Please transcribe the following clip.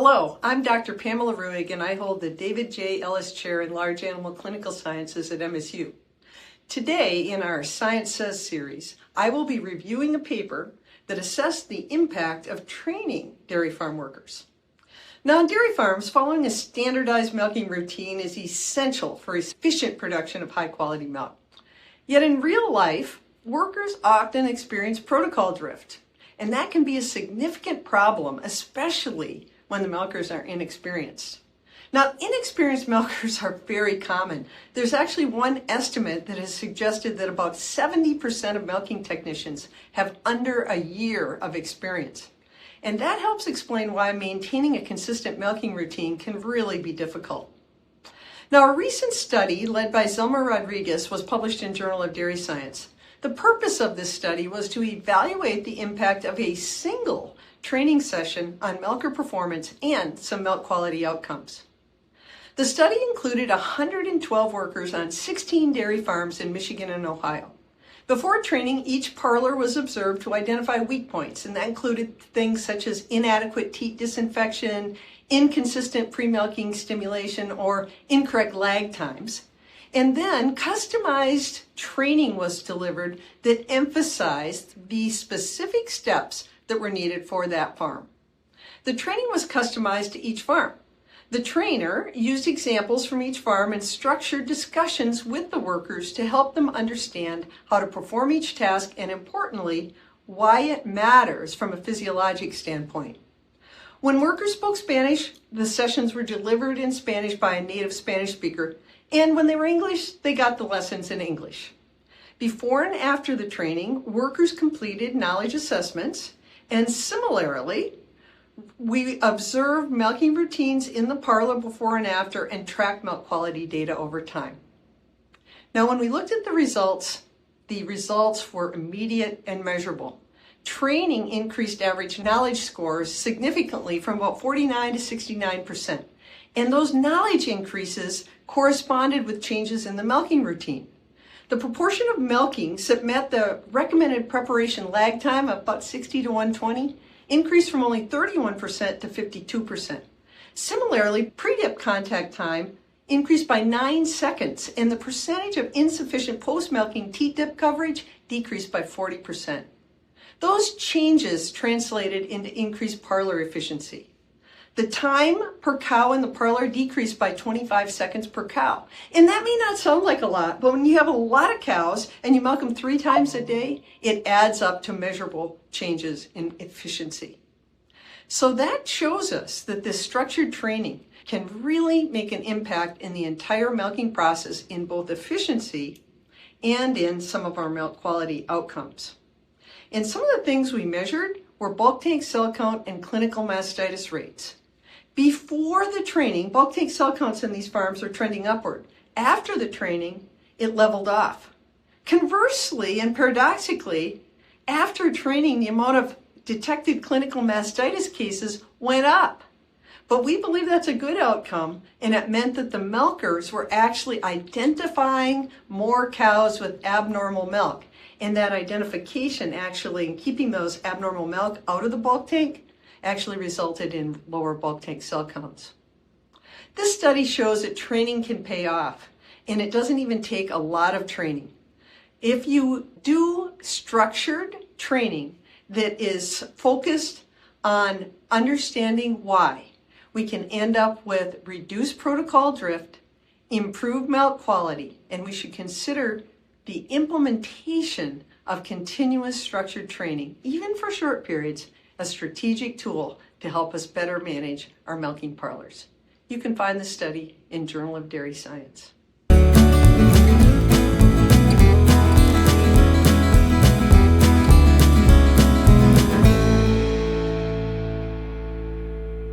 Hello, I'm Dr. Pamela Ruegg and I hold the David J. Ellis Chair in Large Animal Clinical Sciences at MSU. Today in our Science Says series, I will be reviewing a paper that assessed the impact of training dairy farm workers. Now, on dairy farms, following a standardized milking routine is essential for efficient production of high-quality milk. Yet in real life, workers often experience protocol drift, and that can be a significant problem, especially when the milkers are inexperienced. Now, inexperienced milkers are very common. There's actually one estimate that has suggested that about 70% of milking technicians have under a year of experience. And that helps explain why maintaining a consistent milking routine can really be difficult. Now, a recent study led by Zelma Rodriguez was published in Journal of Dairy Science. The purpose of this study was to evaluate the impact of a single training session on milker performance and some milk quality outcomes. The study included 112 workers on 16 dairy farms in Michigan and Ohio. Before training, each parlor was observed to identify weak points, and that included things such as inadequate teat disinfection, inconsistent pre-milking stimulation, or incorrect lag times. And then customized training was delivered that emphasized the specific steps that were needed for that farm. The training was customized to each farm. The trainer used examples from each farm and structured discussions with the workers to help them understand how to perform each task and, importantly, why it matters from a physiologic standpoint. When workers spoke Spanish, the sessions were delivered in Spanish by a native Spanish speaker, and when they were English, they got the lessons in English. Before and after the training, workers completed knowledge assessments, and similarly, we observed milking routines in the parlor before and after and tracked milk quality data over time. Now, when we looked at the results were immediate and measurable. Training increased average knowledge scores significantly from about 49 to 69%. And those knowledge increases corresponded with changes in the milking routine. The proportion of milkings that met the recommended preparation lag time of about 60 to 120 increased from only 31% to 52%. Similarly, pre-dip contact time increased by 9 seconds, and the percentage of insufficient post-milking teat dip coverage decreased by 40%. Those changes translated into increased parlor efficiency. The time per cow in the parlor decreased by 25 seconds per cow. And that may not sound like a lot, but when you have a lot of cows and you milk them 3 times a day, it adds up to measurable changes in efficiency. So that shows us that this structured training can really make an impact in the entire milking process in both efficiency and in some of our milk quality outcomes. And some of the things we measured were bulk tank cell count and clinical mastitis rates. Before the training, bulk tank cell counts in these farms are trending upward. After the training, it leveled off. Conversely, and paradoxically, after training, the amount of detected clinical mastitis cases went up. But we believe that's a good outcome, and it meant that the milkers were actually identifying more cows with abnormal milk. And that identification actually, in keeping those abnormal milk out of the bulk tank, actually resulted in lower bulk tank cell counts. This study shows that training can pay off, and it doesn't even take a lot of training. If you do structured training that is focused on understanding why, we can end up with reduced protocol drift, improved milk quality, and we should consider the implementation of continuous structured training, even for short periods, a strategic tool to help us better manage our milking parlors. You can find the study in Journal of Dairy Science.